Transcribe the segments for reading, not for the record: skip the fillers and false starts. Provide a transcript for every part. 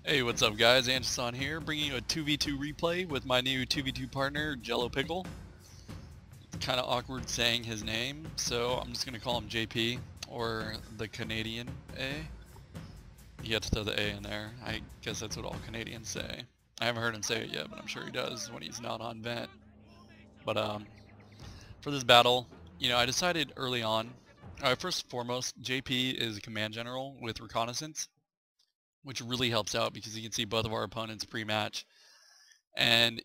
Hey, what's up guys? Anderson here, bringing you a 2v2 replay with my new 2v2 partner, JelloPickle. Kind of awkward saying his name, so I'm just going to call him JP, or the Canadian A. You have to throw the A in there. I guess that's what all Canadians say. I haven't heard him say it yet, but I'm sure he does when he's not on vent. But for this battle, I decided early on, first and foremost, JP is a command general with reconnaissance, which really helps out because you can see both of our opponents pre-match. And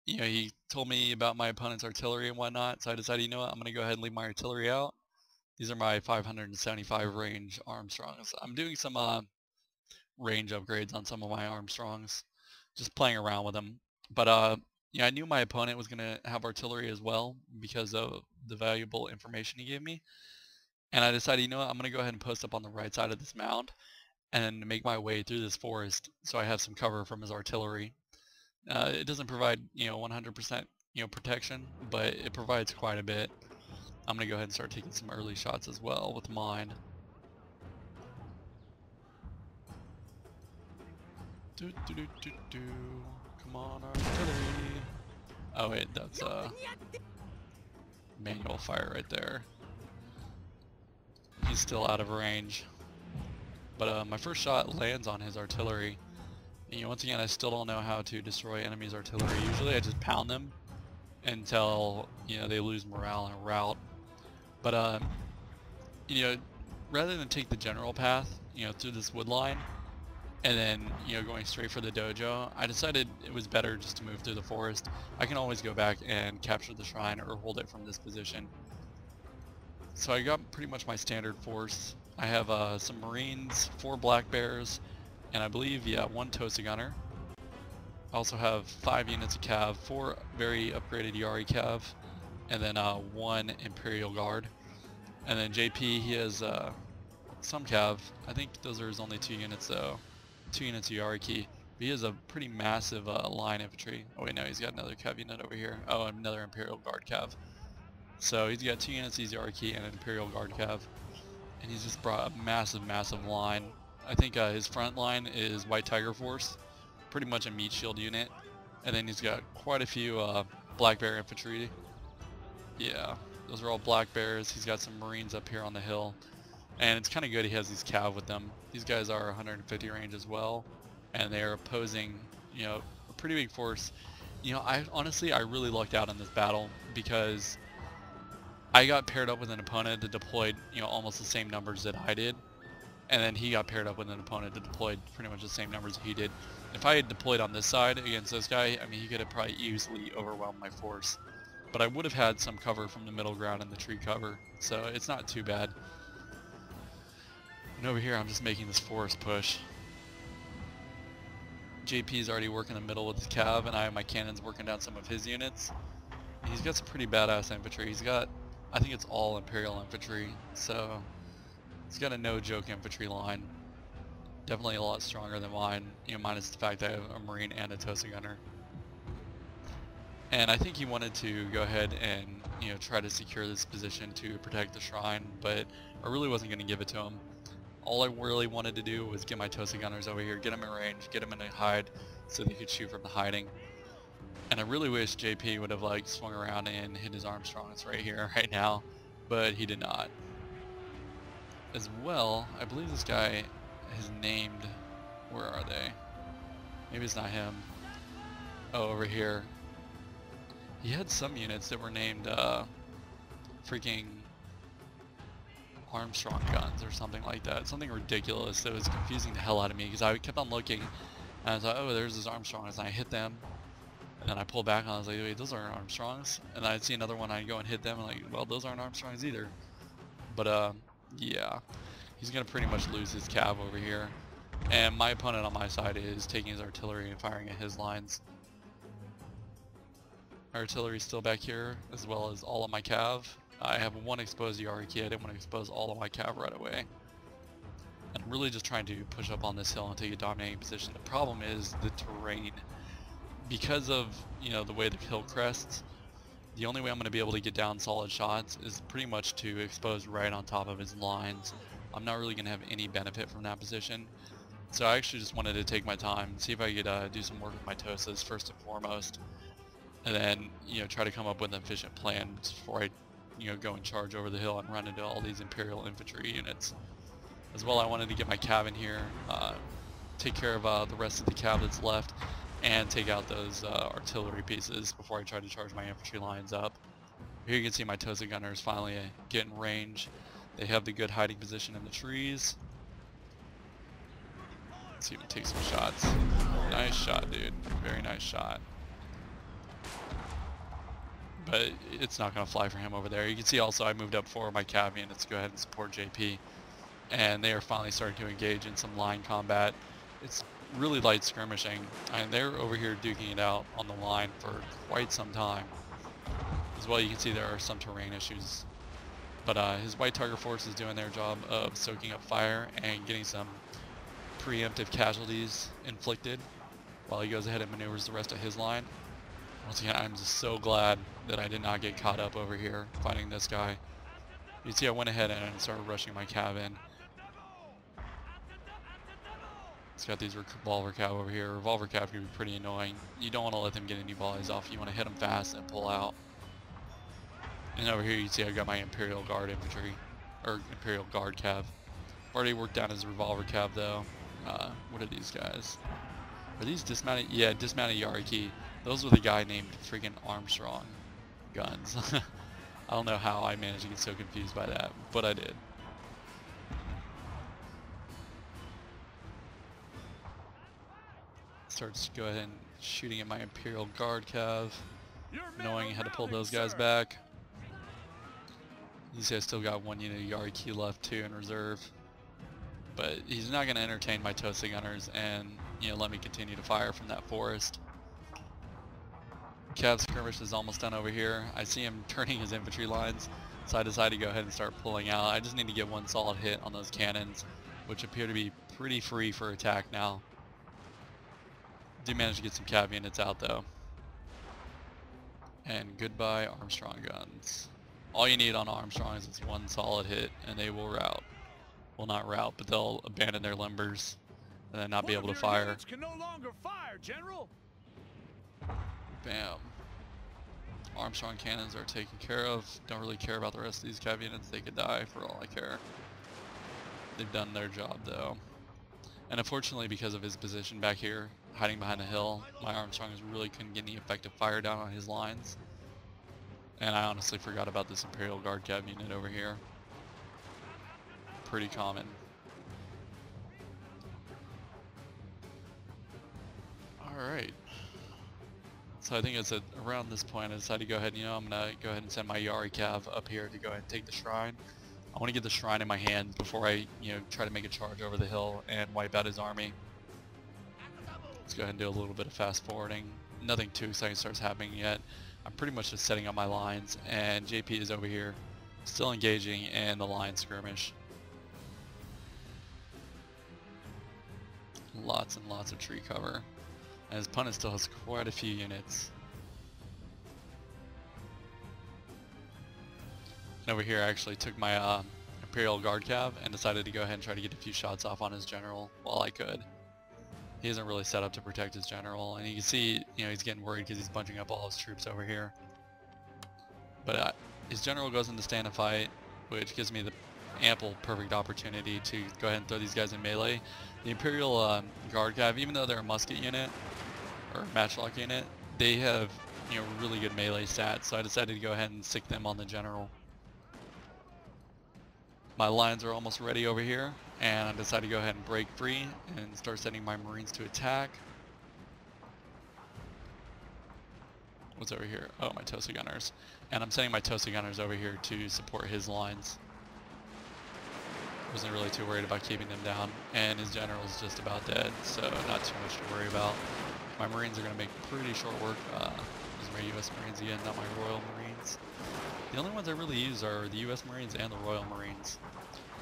he told me about my opponent's artillery and whatnot, so I decided, you know what, I'm going to go ahead and leave my artillery out. These are my 575 range Armstrongs. I'm doing some range upgrades on some of my Armstrongs, just playing around with them. But I knew my opponent was going to have artillery as well because of the valuable information he gave me. And I decided, you know what, I'm going to go ahead and post up on the right side of this mound and make my way through this forest so I have some cover from his artillery. It doesn't provide 100% protection, but it provides quite a bit. I'm gonna go ahead and start taking some early shots as well with mine. Come on, artillery. Oh wait, that's manual fire right there. He's still out of range. But my first shot lands on his artillery. And, once again, I still don't know how to destroy enemies' artillery. Usually I just pound them until, they lose morale in a rout. But, rather than take the general path, through this wood line, and then, going straight for the dojo, I decided it was better just to move through the forest. I can always go back and capture the shrine or hold it from this position. So I got pretty much my standard force. I have some Marines, 4 Black Bears, and I believe, 1 Tosa Gunner. I also have 5 units of Cav, 4 very upgraded Yari Cav, and then 1 Imperial Guard. And then JP, he has some Cav. I think those are his only 2 units though. 2 units of Yari Key. But he has a pretty massive line infantry. Oh wait, no, he's got another Cav unit over here. Oh, another Imperial Guard Cav. So he's got 2 units of Yari Key and an Imperial Guard Cav. And he's just brought a massive line. I think his front line is White Tiger Force, pretty much a meat shield unit, and then he's got quite a few Black Bear infantry. Yeah, those are all Black Bears. He's got some Marines up here on the hill, and it's kind of good he has these Cav with them. These guys are 150 range as well, and they are opposing, a pretty big force. I really lucked out in this battle because I got paired up with an opponent that deployed, almost the same numbers that I did. And then he got paired up with an opponent that deployed pretty much the same numbers that he did. If I had deployed on this side against this guy, I mean, he could have probably easily overwhelmed my force. But I would have had some cover from the middle ground and the tree cover, so it's not too bad. And over here, I'm just making this forest push. JP's already working the middle with his Cav, and I have my cannons working down some of his units. He's got some pretty badass infantry. He's got, I think it's all Imperial infantry, so he's got a no-joke infantry line. Definitely a lot stronger than mine, minus the fact that I have a Marine and a Tosa Gunner. And I think he wanted to go ahead and, try to secure this position to protect the shrine, but I really wasn't going to give it to him. All I really wanted to do was get my Tosa Gunners over here, get them in range, get them in a hide, so they could shoot from the hiding. And I really wish JP would have swung around and hit his Armstrongs right here, right now, but he did not. As well, I believe this guy is named, where are they? Maybe it's not him. Oh, over here. He had some units that were named freaking Armstrong guns or something like that. Something ridiculous that was confusing the hell out of me because I kept on looking and I thought, oh, there's his Armstrongs, and I hit them. And then I pulled back and I was like, wait, those aren't Armstrongs. And then I'd see another one, I'd go and hit them and well, those aren't Armstrongs either. But yeah, he's gonna pretty much lose his Cav over here, and my opponent on my side is taking his artillery and firing at his lines. My artillery is still back here, as well as all of my Cav. I have 1 exposed Yari key. I didn't want to expose all of my Cav right away. And I'm really just trying to push up on this hill and take a dominating position. The problem is the terrain. Because of, the way the hill crests, the only way I'm going to be able to get down solid shots is pretty much to expose right on top of his lines. I'm not really going to have any benefit from that position. So I actually just wanted to take my time, see if I could do some work with my Tosas first and foremost, and then try to come up with an efficient plan before I go and charge over the hill and run into all these Imperial infantry units. As well, I wanted to get my cav in here, take care of the rest of the cav that's left, and take out those artillery pieces before I try to charge my infantry lines up. Here you can see my Tosa gunners finally get in range. They have the good hiding position in the trees. Let's see if we take some shots. Nice shot, dude. Very nice shot. But it's not going to fly for him over there. You can see also I moved up 4 of my cav units to go ahead and support JP. And they are finally starting to engage in some line combat. It's really light skirmishing. And they're over here duking it out on the line for quite some time. As well, you can see there are some terrain issues. But his White Tiger force is doing their job of soaking up fire and getting some preemptive casualties inflicted while he goes ahead and maneuvers the rest of his line. Once again, I'm just so glad that I did not get caught up over here fighting this guy. You see I went ahead and started rushing my cav in. It's got these revolver cav over here. Revolver cav can be pretty annoying. You don't want to let them get any volleys off. You want to hit them fast and pull out. And over here you see I got my Imperial Guard infantry, or Imperial Guard cav. Already worked down his revolver cav though. What are these guys? Are these dismounted? Yeah, dismounted Yariki. Those were the guy named freaking Armstrong guns. I don't know how I managed to get so confused by that, but I did. Starts to go ahead and shooting at my Imperial Guard cav, knowing how to pull those guys back. You see I still got 1 unit of Yariki left too in reserve. But he's not going to entertain my Tosa gunners and let me continue to fire from that forest. Cav skirmish is almost done over here. I see him turning his infantry lines, so I decided to go ahead and start pulling out. I just need to get 1 solid hit on those cannons, which appear to be pretty free for attack now. Did manage to get some cav units out though. And goodbye Armstrong guns. All you need on Armstrong is 1 solid hit and they will rout. Well, not rout, but they'll abandon their limbers and then not be able to fire. Can no longer fire, General. Bam. Armstrong cannons are taken care of. Don't really care about the rest of these cav units. They could die for all I care. They've done their job though. And unfortunately, because of his position back here, hiding behind a hill, my Armstrongs really couldn't get any effective fire down on his lines. And I honestly forgot about this Imperial Guard cav unit over here. Pretty common. Alright. So I think it's around this point I decided to go ahead, I'm going to go ahead and send my Yari cav up here to go ahead and take the shrine. I want to get the shrine in my hands before I, try to make a charge over the hill and wipe out his army. Let's go ahead and do a little bit of fast forwarding. Nothing too exciting starts happening yet. I'm pretty much just setting up my lines, and JP is over here, still engaging in the line skirmish. Lots and lots of tree cover. And his opponent still has quite a few units. And over here I actually took my Imperial Guard cav and decided to go ahead and try to get a few shots off on his general while I could. He isn't really set up to protect his general, and you can see, he's getting worried because he's bunching up all his troops over here. But his general goes into stand and fight, which gives me the ample perfect opportunity to go ahead and throw these guys in melee. The Imperial Guard cav, even though they're a musket unit or matchlock unit, they have really good melee stats, so I decided to go ahead and stick them on the general. My lines are almost ready over here, and I decided to go ahead and break free and start sending my Marines to attack. What's over here? Oh, my Tosa gunners. And I'm sending my Tosa gunners over here to support his lines. Wasn't really too worried about keeping them down, and his general's just about dead, so not too much to worry about. My Marines are going to make pretty short work. These are my US Marines again, not my Royal Marines. The only ones I really use are the US Marines and the Royal Marines.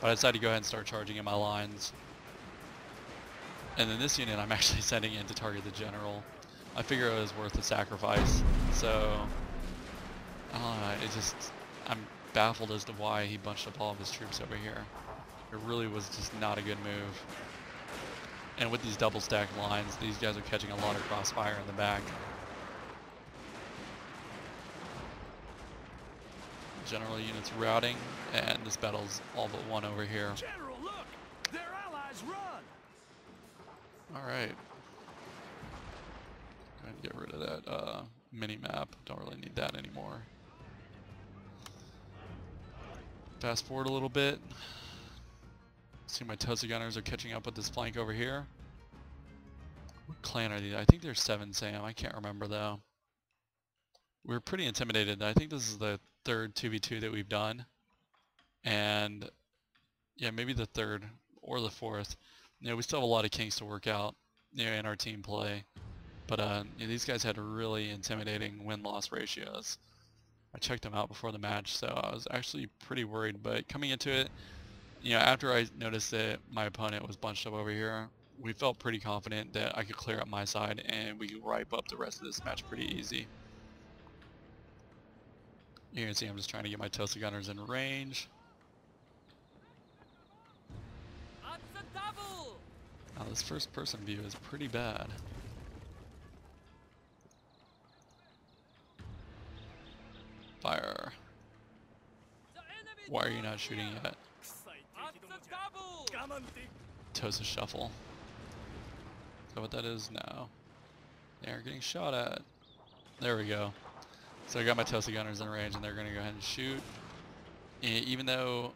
But I decided to go ahead and start charging in my lines. And then this unit I'm actually sending in to target the general. I figure it was worth the sacrifice. So, I don't know, I'm baffled as to why he bunched up all of his troops over here. It really was just not a good move. And with these double stacked lines, these guys are catching a lot of crossfire in the back. General units routing, and this battle's all but won over here. General, look! Their allies run! Alright. Go ahead and get rid of that mini-map. Don't really need that anymore. Fast forward a little bit. See, my Tosa Gunners are catching up with this flank over here. What clan are these? I think they're 7 Sam. I can't remember though. We're pretty intimidated. I think this is the third 2v2 that we've done. And yeah, maybe the third or the fourth. You know, we still have a lot of kinks to work out, you know, in our team play. But you know, these guys had really intimidating win-loss ratios. I checked them out before the match, so I was actually pretty worried. But coming into it, you know, after I noticed that my opponent was bunched up over here, we felt pretty confident that I could clear up my side and we could ripe up the rest of this match pretty easy. You can see I'm just trying to get my Tosa Gunners in range. Now this first person view is pretty bad. Fire. Why are you not shooting yet? Tosa shuffle. Is that what that is? No. They are getting shot at. There we go. So I got my Tosa Gunners in range and they're going to go ahead and shoot. Even though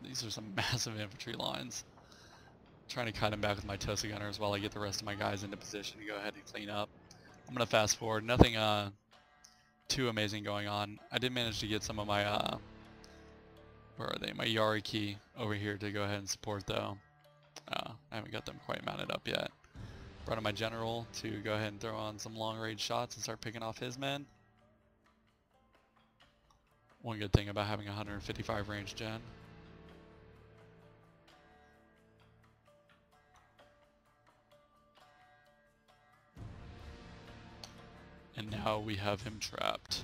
these are some massive infantry lines. I'm trying to cut them back with my Tosa Gunners while I get the rest of my guys into position to go ahead and clean up. I'm going to fast forward. Nothing too amazing going on. I did manage to get some of my where are they? My Yari key over here to go ahead and support though. I haven't got them quite mounted up yet. Brought in my general to go ahead and throw on some long range shots and start picking off his men. One good thing about having 155 range gen. And now we have him trapped.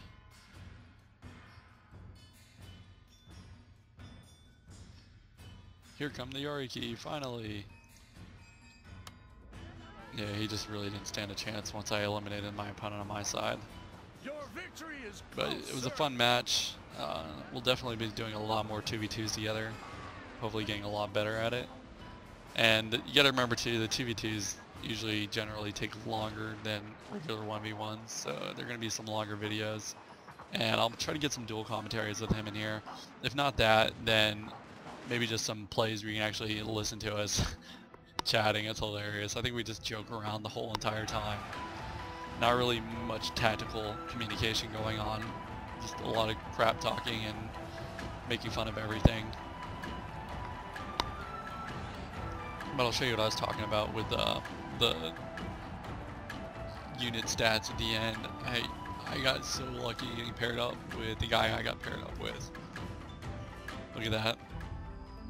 Here come the Yoriki, finally! Yeah, he just really didn't stand a chance once I eliminated my opponent on my side. Your victory is but it was a fun match. We'll definitely be doing a lot more 2v2s together. Hopefully getting a lot better at it. And you gotta remember too, the 2v2s usually generally take longer than regular 1v1s, so they're gonna be some longer videos. And I'll try to get some dual commentaries with him in here. If not that, then maybe just some plays where you can actually listen to us chatting. It's hilarious. I think we just joke around the whole entire time. Not really much tactical communication going on. Just a lot of crap talking and making fun of everything. But I'll show you what I was talking about with the unit stats at the end. I got so lucky getting paired up with the guy I got paired up with. Look at that.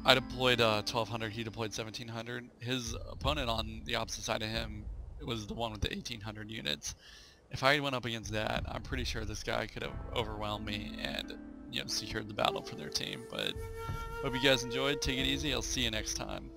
I deployed 1200, he deployed 1700. His opponent on the opposite side of him was the one with the 1800 units. If I went up against that, I'm pretty sure this guy could have overwhelmed me and, you know, secured the battle for their team. But hope you guys enjoyed. Take it easy. I'll see you next time.